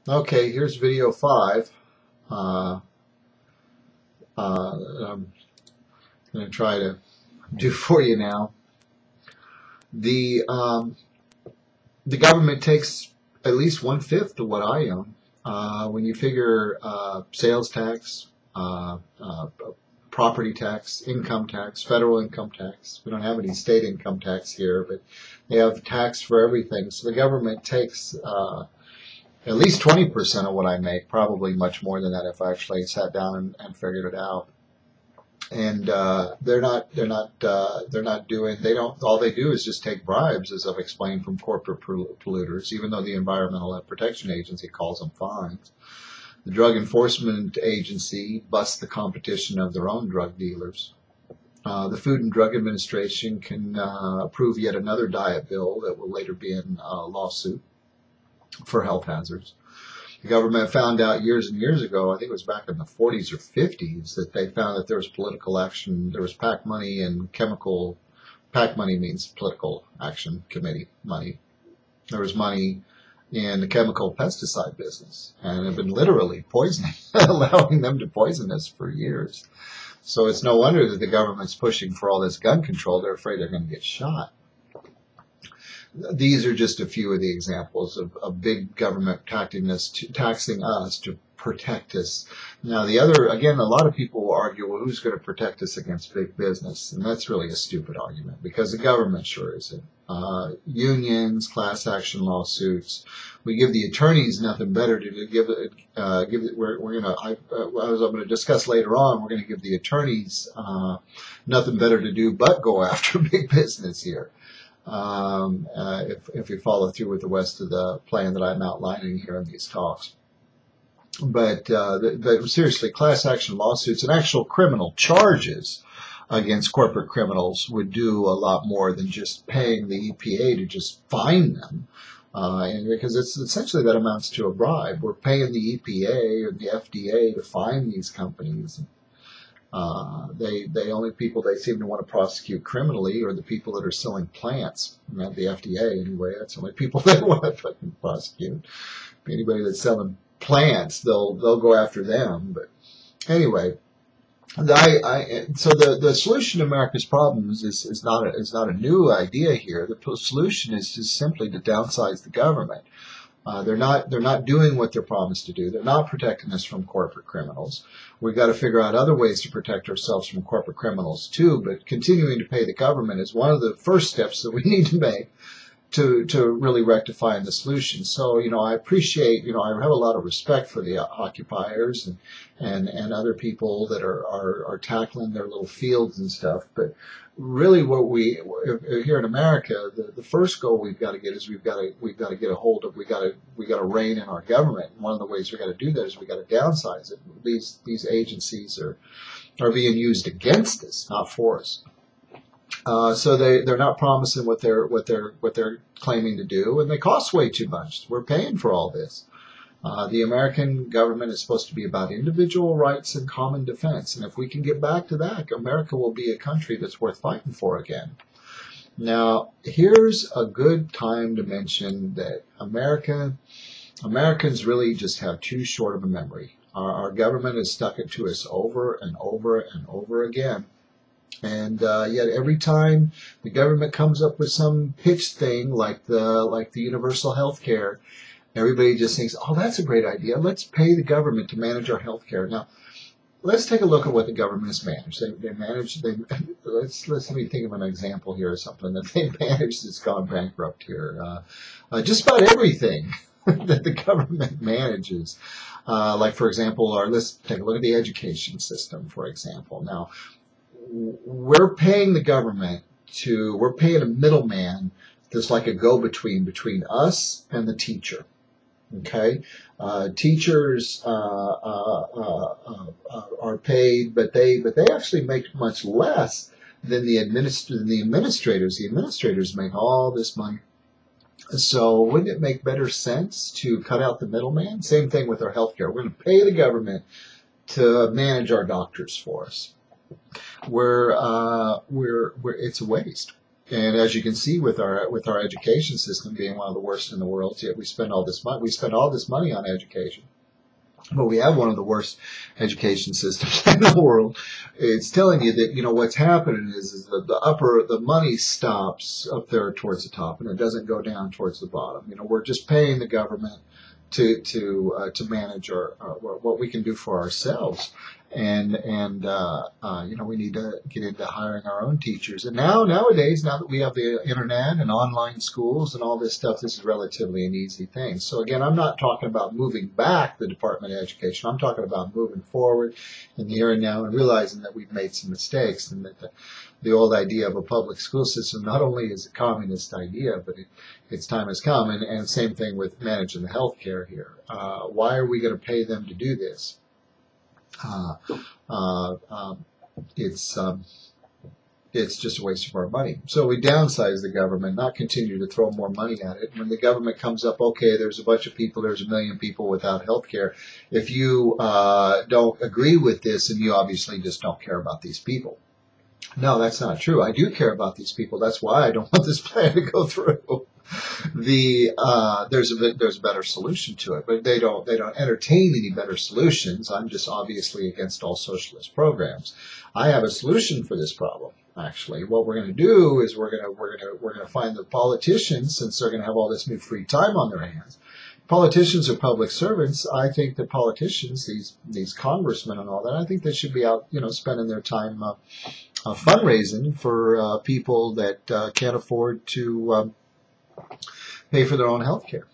Okay, here's video 5. Uh, I'm going to try to do for you now. The the government takes at least 1/5 of what I own. When you figure sales tax, property tax, income tax, federal income tax. We don't have any state income tax here, but they have tax for everything. So the government takes at least 20% of what I make, probably much more than that if I actually sat down and figured it out. And they're not doing, they don't, all they do is just take bribes, as I've explained, from corporate polluters, even though the Environmental Protection Agency calls them fines. The Drug Enforcement Agency busts the competition of their own drug dealers. The Food and Drug Administration can approve yet another diet bill that will later be in a lawsuit for health hazards. The government found out years and years ago, I think it was back in the 40s or 50s, that they found that there was political action, there was PAC money and chemical, PAC money means political action committee money. There was money in the chemical pesticide business, and it had been literally poisoning, allowing them to poison us for years. So it's no wonder that the government's pushing for all this gun control. They're afraid they're going to get shot. These are just a few of the examples of big government taxing us to protect us. Now, the other, again, a lot of people will argue, well, who's going to protect us against big business? And that's really a stupid argument, because the government sure isn't. Unions, class action lawsuits. We give the attorneys nothing better to do. We're going to, as I'm going to discuss later on, we're going to give the attorneys nothing better to do but go after big business here. If you follow through with the rest of the plan that I'm outlining here in these talks. But seriously, class action lawsuits and actual criminal charges against corporate criminals would do a lot more than just paying the EPA to just fine them. And because it's essentially that amounts to a bribe. We're paying the EPA or the FDA to fine these companies. The only people they seem to want to prosecute criminally are the people that are selling plants. Not the FDA anyway. That's the only people they want to fucking prosecute. Anybody that's selling plants, they'll go after them. But anyway, so the solution to America's problems is not a new idea here. The solution is just simply to downsize the government. They're not doing what they're promised to do. They're not protecting us from corporate criminals. We've got to figure out other ways to protect ourselves from corporate criminals too, but continuing to pay the government is one of the first steps that we need to make to really rectifying the solution. So, I appreciate, I have a lot of respect for the occupiers and other people that are tackling their little fields and stuff, but really what here in America, the first goal we've got to get is we've got to get a hold of, we got to rein in our government. And one of the ways we got to do that is we got to downsize it. These agencies are being used against us, not for us. So they're not promising what they're claiming to do, and they cost way too much. We're paying for all this. The American government is supposed to be about individual rights and common defense, and if we can get back to that, America will be a country that's worth fighting for again. Now, here's a good time to mention that Americans really just have too short of a memory. Our government has stuck it to us over and over and over again. And yet every time the government comes up with some pitch thing like the universal health care, everybody just thinks, oh, that's a great idea. Let's pay the government to manage our health care. Now, let's take a look at what the government has managed. Let me think of an example here of something that they managed that's gone bankrupt here. Just about everything that the government manages. Like, for example, let's take a look at the education system, for example. Now, we're paying the government we're paying a middleman that's like a go-between us and the teacher. Okay, teachers are paid, but they actually make much less than the administrators. The administrators make all this money. So wouldn't it make better sense to cut out the middleman? Same thing with our healthcare. We're going to pay the government to manage our doctors for us. It's a waste. And as you can see with our education system being one of the worst in the world, yet we spend all this money. We spend all this money on education, but we have one of the worst education systems in the world. It's telling you that, you know, what's happening is that the money stops up there towards the top, and it doesn't go down towards the bottom. You know, we're just paying the government to manage what we can do for ourselves, and you know, we need to get into hiring our own teachers. And nowadays, now that we have the internet and online schools and all this stuff, this is relatively an easy thing. So again, I'm not talking about moving back the Department of Education. I'm talking about moving forward in the here and now and realizing that we've made some mistakes, and that the old idea of a public school system not only is a communist idea, but its time has come. And same thing with managing the healthcare here. Why are we going to pay them to do this? It's just a waste of our money. So we downsize the government, not continue to throw more money at it. When the government comes up, okay, there's a bunch of people, there's 1 million people without health care. If you don't agree with this, then you obviously just don't care about these people. No, that's not true. I do care about these people. That's why I don't want this plan to go through. There's a better solution to it, but they don't entertain any better solutions. I'm just obviously against all socialist programs. I have a solution for this problem. Actually, what we're going to do is we're going to find the politicians, since they're going to have all this new free time on their hands. Politicians are public servants. I think that politicians, these congressmen and all that, I think they should be out, you know, spending their time fundraising for people that can't afford to pay for their own health care.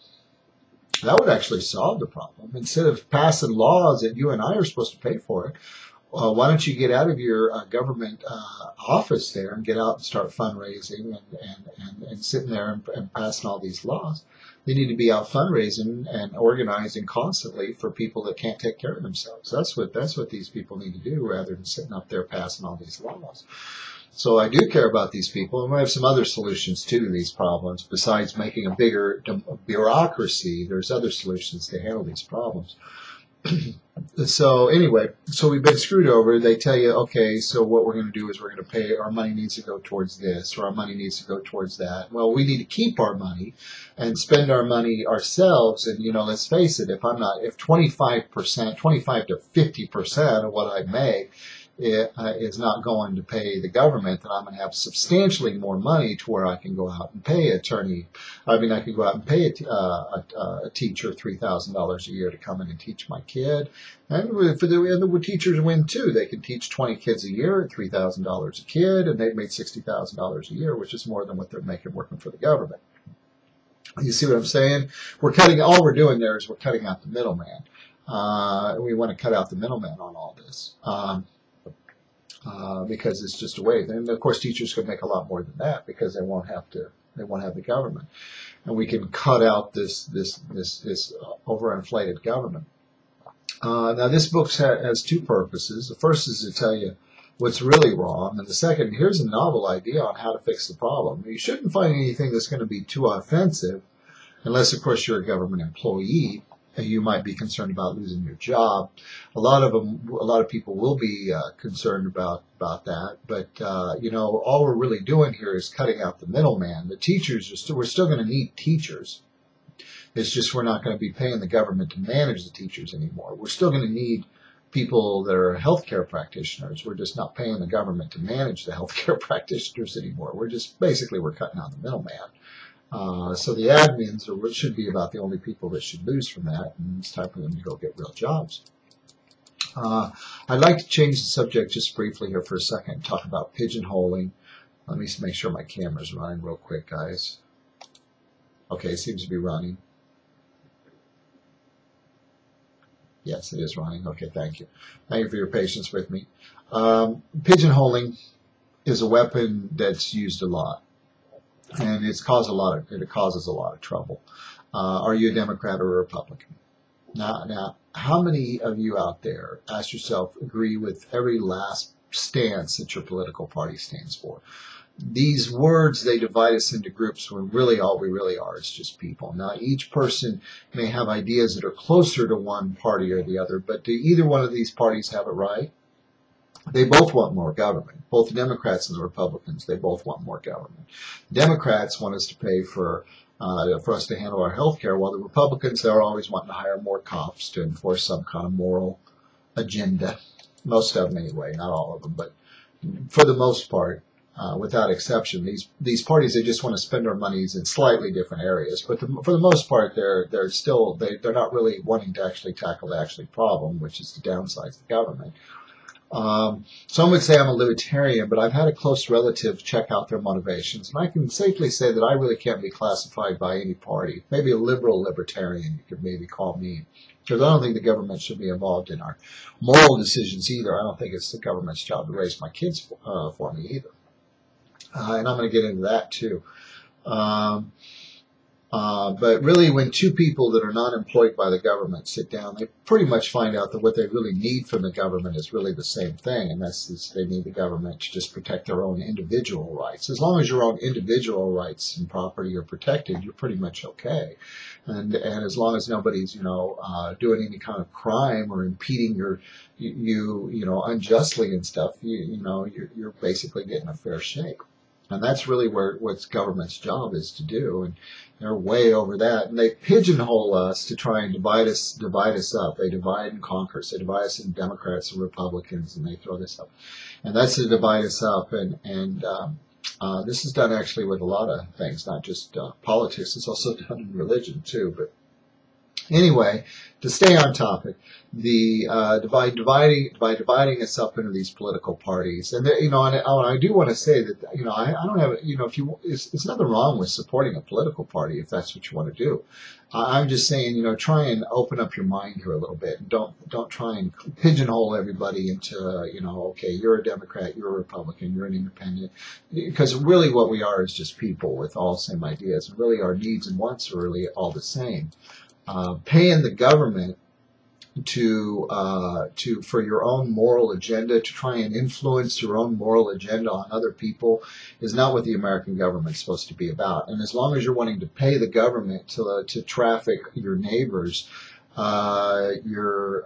That would actually solve the problem. Instead of passing laws that you and I are supposed to pay for it, why don't you get out of your government office there and get out and start fundraising and sitting there and passing all these laws? They need to be out fundraising and organizing constantly for people that can't take care of themselves. That's what these people need to do, rather than sitting up there passing all these laws. So I do care about these people, and we have some other solutions too to these problems. Besides making a bigger bureaucracy, there's other solutions to handle these problems. So anyway, so we've been screwed over. They tell you, okay, so what we're going to do is we're going to pay, our money needs to go towards this, or our money needs to go towards that. Well, we need to keep our money and spend our money ourselves. And, you know, let's face it, if 25%, 25 to 50% of what I make is not going to pay the government, then I'm going to have substantially more money to where I can go out and pay I can go out and pay a teacher $3,000 a year to come in and teach my kid. And the teachers win too. They can teach 20 kids a year at $3,000 a kid, and they've made $60,000 a year, which is more than what they're making working for the government. You see what I'm saying? All we're doing there is we're cutting out the middleman. We want to cut out the middleman on all this. Because it's just a way. And of course, teachers could make a lot more than that because they won't have the government, and we can cut out this overinflated government. Now, this book has two purposes. The first is to tell you what's really wrong, and the second, here's a novel idea on how to fix the problem. You shouldn't find anything that's going to be too offensive, unless, of course, you're a government employee. You might be concerned about losing your job. A lot of people will be concerned about that. But you know, all we're really doing here is cutting out the middleman. The teachers we're still going to need teachers. It's just we're not going to be paying the government to manage the teachers anymore. We're still going to need people that are healthcare practitioners. We're just not paying the government to manage the healthcare practitioners anymore. We're cutting out the middleman. So the admins should be about the only people that should lose from that, and it's time for them to go get real jobs. I'd like to change the subject just briefly here for a second and talk about pigeonholing. Let me make sure my camera's running real quick, guys. Okay, it seems to be running. Yes, it is running. Okay, thank you. Thank you for your patience with me. Pigeonholing is a weapon that's used a lot. And it causes a lot of trouble. Are you a Democrat or a Republican? Now, how many of you out there, ask yourself, agree with every last stance that your political party stands for? These words, they divide us into groups when really all we really are is just people. Now, each person may have ideas that are closer to one party or the other, but do either one of these parties have it right? They both want more government. Both the Democrats and the Republicans, they both want more government. Democrats want us to pay for us to handle our health care, while the Republicans, they're always wanting to hire more cops to enforce some kind of moral agenda. Most of them anyway, not all of them, but for the most part, without exception, these parties, they just want to spend our monies in slightly different areas. But for the most part, they're not really wanting to actually tackle the actual problem, which is to downsize the government. Some would say I'm a libertarian, but I've had a close relative check out their motivations, and I can safely say that I really can't be classified by any party. Maybe a liberal libertarian, you could maybe call me, because I don't think the government should be involved in our moral decisions either. I don't think it's the government's job to raise my kids for me either. And I'm going to get into that too. But really, when two people that are not employed by the government sit down, they pretty much find out that what they really need from the government is really the same thing, and that's they need the government to just protect their own individual rights. As long as your own individual rights and property are protected, you're pretty much okay. And as long as nobody's doing any kind of crime or impeding you unjustly and stuff, you're basically getting a fair shake. And that's really what government's job is to do, and they're way over that. And they pigeonhole us to try and divide us up. They divide and conquer. So they divide us in Democrats and Republicans, and they throw this up. And that's to divide us up. And this is done actually with a lot of things, not just politics. It's also done in religion too. But anyway, to stay on topic, the dividing us up into these political parties, and I do want to say that I don't have it's nothing wrong with supporting a political party if that's what you want to do. I'm just saying try and open up your mind here a little bit, and don't try and pigeonhole everybody into okay, you're a Democrat, you're a Republican, you're an independent, because really what we are is just people with all the same ideas, and really our needs and wants are really all the same. Paying the government for your own moral agenda, to try and influence your own moral agenda on other people, is not what the American government is supposed to be about. And as long as you're wanting to pay the government to traffic your neighbors, you're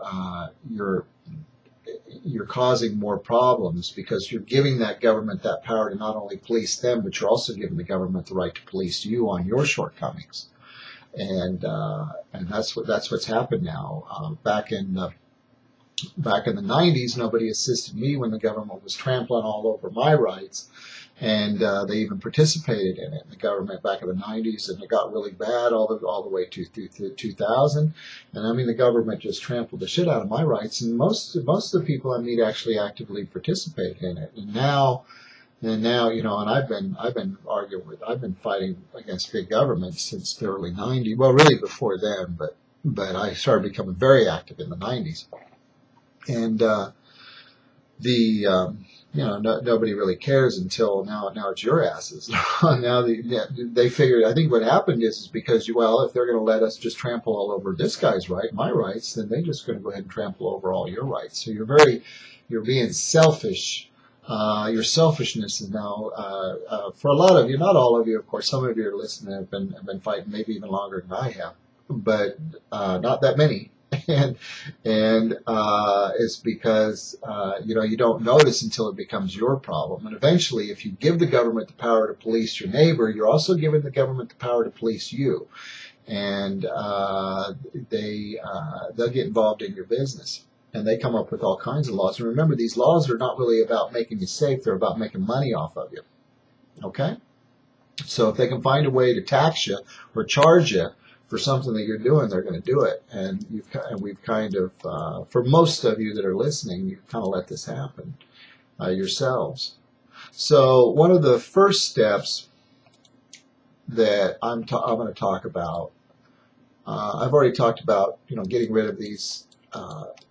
causing more problems, because you're giving that government that power to not only police them, but you're also giving the government the right to police you on your shortcomings. And that's what's happened now. Back in the 90s, nobody assisted me when the government was trampling all over my rights, and they even participated in it. The government back in the 90s, and it got really bad all the way to 2000. And I mean, the government just trampled the shit out of my rights, and most of the people I meet actually actively participated in it. And now, and I've been fighting against big government since the early 90s. Well, really before then, but I started becoming very active in the 90s. And nobody really cares until now it's your asses. Now they figured, I think what happened is because if they're going to let us just trample all over this guy's my rights, then they're just going to go ahead and trample over all your rights. So you're being selfish. Your selfishness is now, for a lot of you, not all of you, of course, some of you are listening have been fighting maybe even longer than I have, but not that many. And it's because, you don't notice until it becomes your problem. And eventually, if you give the government the power to police your neighbor, you're also giving the government the power to police you. And they'll get involved in your business. And they come up with all kinds of laws. And remember, these laws are not really about making you safe. They're about making money off of you. Okay? So if they can find a way to tax you or charge you for something that you're doing, they're going to do it. And we've kind of, for most of you that are listening, you've kind of let this happen yourselves. So one of the first steps that I'm going to talk about, I've already talked about, getting rid of these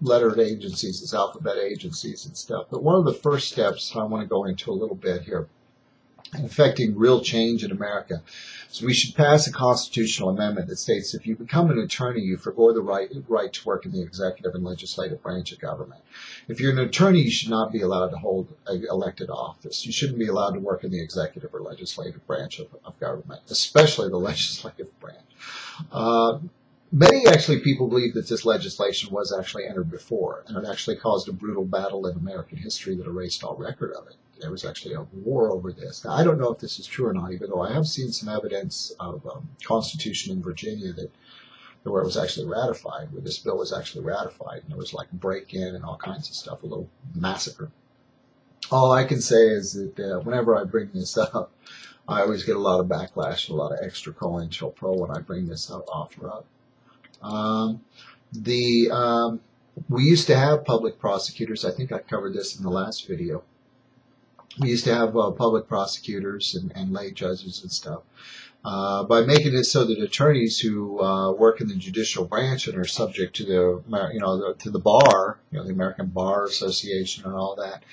lettered agencies, these alphabet agencies and stuff. But one of the first steps I want to go into a little bit here, affecting real change in America, so we should pass a constitutional amendment that states if you become an attorney, you forgo the right to work in the executive and legislative branch of government. If you're an attorney, you should not be allowed to hold an elected office. You shouldn't be allowed to work in the executive or legislative branch of government, especially the legislative branch. Many actually people believe that this legislation was actually entered before, and it actually caused a brutal battle in American history that erased all record of it. There was actually a war over this. Now, I don't know if this is true or not, even though I have seen some evidence of Constitution in Virginia that where it was actually ratified, where this bill was actually ratified, and there was like a break-in and all kinds of stuff, a little massacre. All I can say is that whenever I bring this up, I always get a lot of backlash, a lot of extra COINTELPRO when I bring this offer up. We used to have public prosecutors. I think I covered this in the last video. We used to have public prosecutors and lay judges and stuff. By making it so that attorneys who work in the judicial branch and are subject to the bar, the American Bar Association and all that,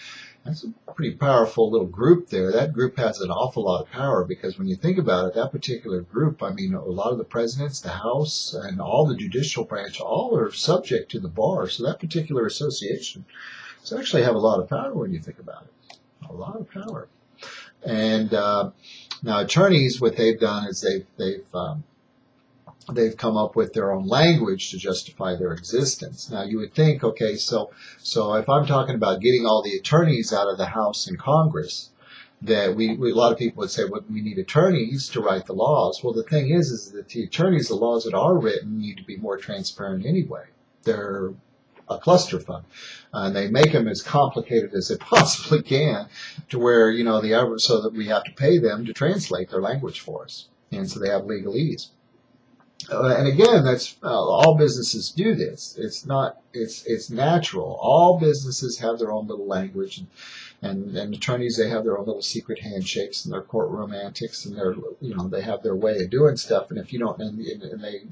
that's a pretty powerful little group there. That group has an awful lot of power because when you think about it, that particular group, I mean, a lot of the presidents, the House, and all the judicial branch, all are subject to the bar. So that particular association does actually have a lot of power when you think about it. A lot of power. And now attorneys, what they've done is they've come up with their own language to justify their existence. Now you would think, okay, so if I'm talking about getting all the attorneys out of the House and Congress, that a lot of people would say, well, we need attorneys to write the laws. Well, the thing is that the attorneys, the laws that are written need to be more transparent anyway. They're a cluster fund, and they make them as complicated as they possibly can, to where the average, so that we have to pay them to translate their language for us, and so they have legalese. And again, that's all businesses do this. It's natural. All businesses have their own little language, and attorneys, they have their own little secret handshakes and their courtroom antics, and they have their way of doing stuff. And if you don't, and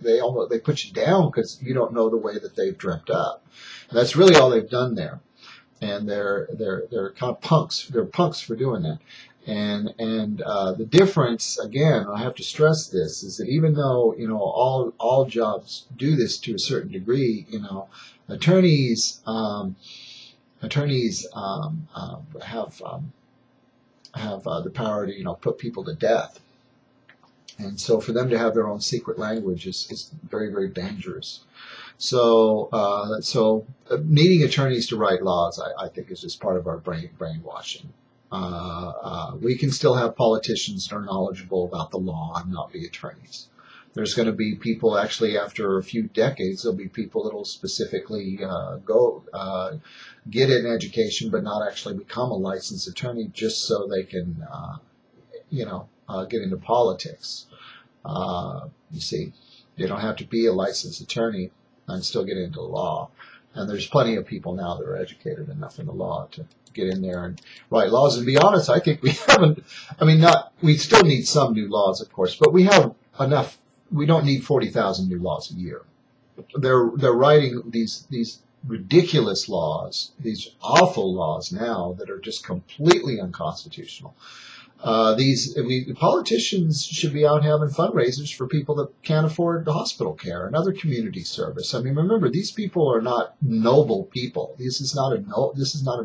they put you down because you don't know the way that they've dreamt up. And that's really all they've done there. And they're kind of punks. They're punks for doing that. And the difference, again, I have to stress this, is that even though all jobs do this to a certain degree, attorneys have the power to put people to death, and so for them to have their own secret language is very, very dangerous. So needing attorneys to write laws, I think, is just part of our brainwashing. We can still have politicians that are knowledgeable about the law and not be attorneys. There's going to be people, actually, after a few decades, there'll be people that will specifically get an education but not actually become a licensed attorney just so they can, get into politics. You see, you don't have to be a licensed attorney and still get into law. And there's plenty of people now that are educated enough in the law to get in there and write laws. And to be honest, I think we haven't, we still need some new laws, of course, but we have enough. We don't need 40,000 new laws a year. They're writing these ridiculous laws, these awful laws now that are just completely unconstitutional. Politicians should be out having fundraisers for people that can't afford hospital care and other community service. Remember, these people are not noble people. This is not a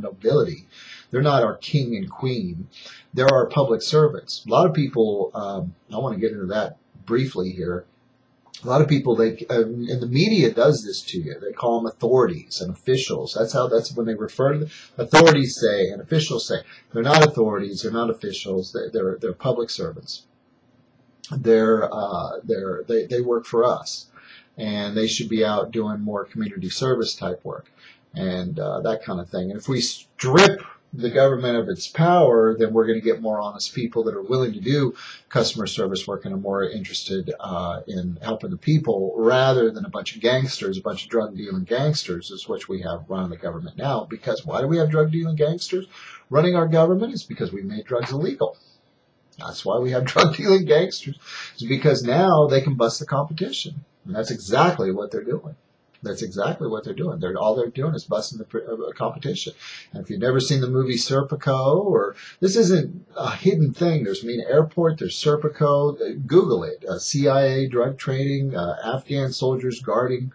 nobility. They're not our king and queen. They're our public servants. A lot of people, I want to get into that briefly here. A lot of people, and the media does this to you. They call them authorities and officials. That's when they refer to them. Authorities say and officials say. They're not authorities. They're not officials. They're public servants. They work for us, and they should be out doing more community service type work and that kind of thing. And if we strip the government of its power, then we're going to get more honest people that are willing to do customer service work and are more interested in helping the people, rather than a bunch of gangsters, a bunch of drug-dealing gangsters, is what we have running the government now. Because why do we have drug-dealing gangsters running our government? It's because we made drugs illegal. That's why we have drug-dealing gangsters. It's because now they can bust the competition. And that's exactly what they're doing. That's exactly what they're doing. All they're doing is busting the competition. And if you've never seen the movie Serpico, or this isn't a hidden thing. There's Mina Airport. There's Serpico. Google it. CIA drug trading. Afghan soldiers guarding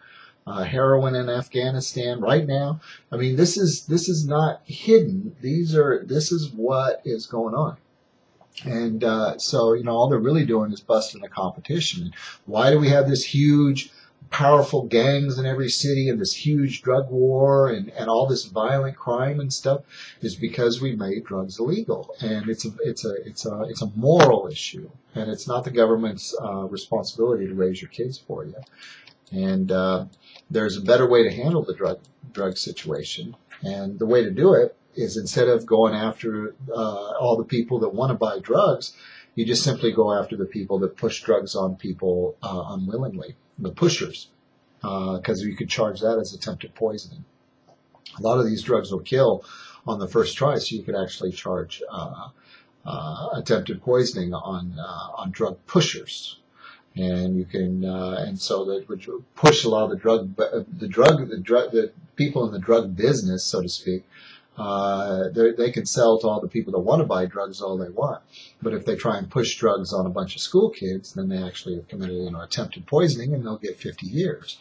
heroin in Afghanistan right now. This is not hidden. This is what is going on. And so all they're really doing is busting the competition. Why do we have this huge powerful gangs in every city and this huge drug war and all this violent crime and stuff is because we made drugs illegal. And it's a moral issue, and it's not the government's responsibility to raise your kids for you. And there's a better way to handle the drug situation, and the way to do it is, instead of going after all the people that want to buy drugs, you just simply go after the people that push drugs on people unwillingly, the pushers, because you could charge that as attempted poisoning. A lot of these drugs will kill on the first try, so you could actually charge attempted poisoning on drug pushers. And you can, and so that would push a lot of the people in the drug business, so to speak. They can sell to all the people that want to buy drugs all they want, but if they try and push drugs on a bunch of school kids, then they actually have committed, attempted poisoning, and they'll get 50 years.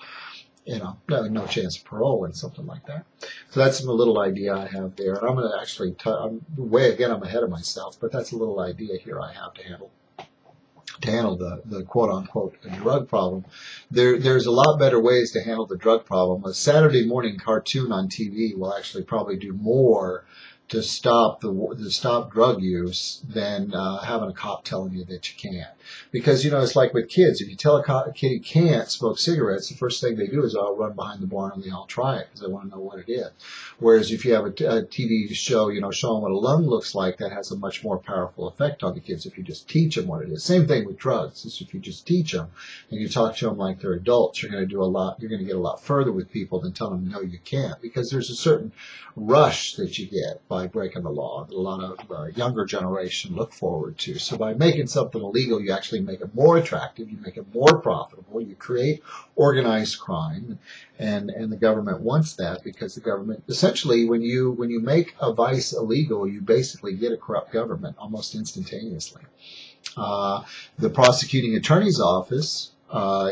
No chance of parole and something like that. So that's a little idea I have there, and I'm going to actually, I'm ahead of myself, but that's a little idea here I have to handle the quote-unquote drug problem. There's a lot better ways to handle the drug problem. A Saturday morning cartoon on TV will actually probably do more to stop drug use than having a cop telling you that you can't. Because, it's like with kids. If you tell a kid he can't smoke cigarettes, the first thing they do is all run behind the barn and they all try it because they want to know what it is. Whereas if you have a TV show, showing what a lung looks like, that has a much more powerful effect on the kids if you just teach them what it is. Same thing with drugs. Is if you just teach them and you talk to them like they're adults, you're going to get a lot further with people than telling them, no, you can't. Because there's a certain rush that you get by breaking the law that a lot of younger generation look forward to. So by making something illegal, you actually make it more attractive, you make it more profitable, you create organized crime, and the government wants that, because the government, essentially, when you make a vice illegal, you basically get a corrupt government almost instantaneously. The prosecuting attorney's office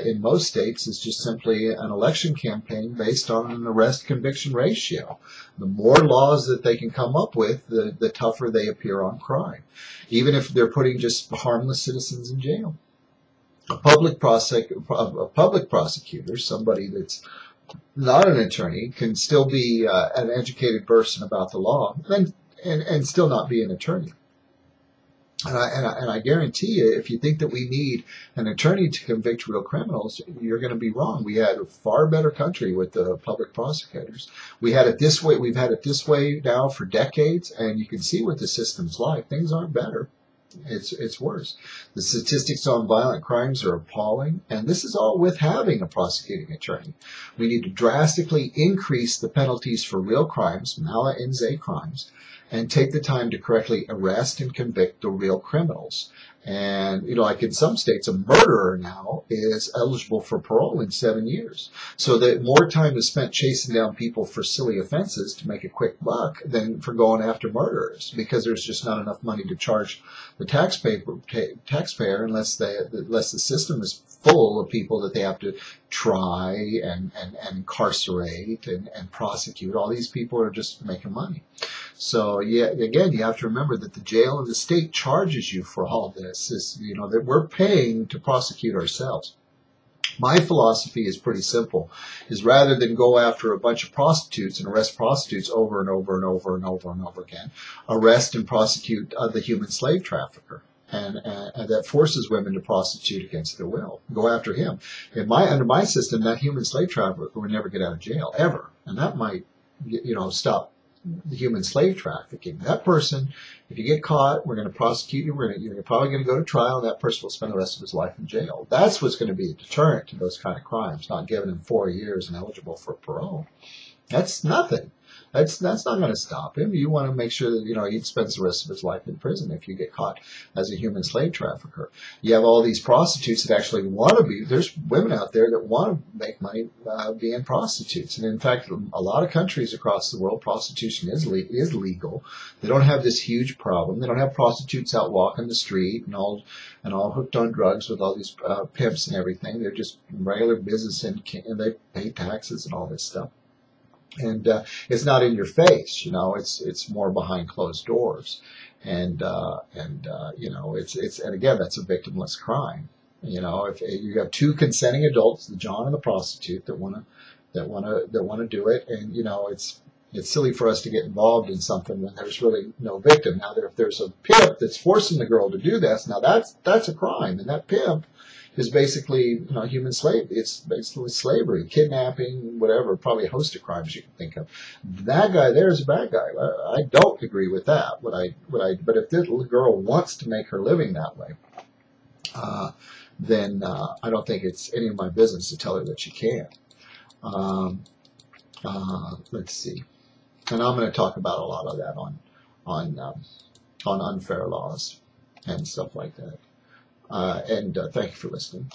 in most states is just simply an election campaign based on an arrest-conviction ratio. The more laws that they can come up with, the tougher they appear on crime, even if they're putting just harmless citizens in jail. A public prosecutor, somebody that's not an attorney, can still be an educated person about the law and still not be an attorney. And I guarantee you, if you think that we need an attorney to convict real criminals, you're going to be wrong. We had a far better country with the public prosecutors. We had it this way. We've had it this way now for decades, and you can see what the system's like. Things aren't better. It's worse. The statistics on violent crimes are appalling, and this is all with having a prosecuting attorney. We need to drastically increase the penalties for real crimes, mala in se crimes, and take the time to correctly arrest and convict the real criminals. And, like in some states, a murderer now is eligible for parole in 7 years. So that more time is spent chasing down people for silly offenses to make a quick buck than for going after murderers, because there's just not enough money to charge the taxpayer unless the system is full of people that they have to try and incarcerate and prosecute. All these people are just making money. So, yeah, again, you have to remember that the jail and the state charges you for all this. That we're paying to prosecute ourselves. My philosophy is pretty simple, is rather than go after a bunch of prostitutes and arrest prostitutes over and over and over and over and over again, arrest and prosecute the human slave trafficker. And that forces women to prostitute against their will. Go after him. Under my system, that human slave trafficker would never get out of jail, ever. And that might, stop the human slave trafficking. That person, if you get caught, we're going to prosecute you. You're probably going to go to trial, and that person will spend the rest of his life in jail. That's what's going to be a deterrent to those kind of crimes, not giving him 4 years and eligible for parole. That's nothing. That's not going to stop him. You want to make sure that, he spends the rest of his life in prison if you get caught as a human slave trafficker. You have all these prostitutes that actually want to be, there's women out there that want to make money being prostitutes. And in fact, a lot of countries across the world, prostitution is legal. They don't have this huge problem. They don't have prostitutes out walking the street and all hooked on drugs with all these pimps and everything. They're just regular business and they pay taxes and all this stuff. And it's not in your face, it's more behind closed doors, and again, that's a victimless crime. You know, if you have two consenting adults, the John and the prostitute, that want to do it, and you know, it's silly for us to get involved in something when there's really no victim. Now, if there's a pimp that's forcing the girl to do this, now that's a crime, and that pimp is basically, you know, human slave. It's basically slavery, kidnapping, whatever, probably a host of crimes you can think of. That guy there is a bad guy. I don't agree with that. But if this little girl wants to make her living that way, then I don't think it's any of my business to tell her that she can't. Let's see, and I'm going to talk about a lot of that on unfair laws and stuff like that. And thank you for listening.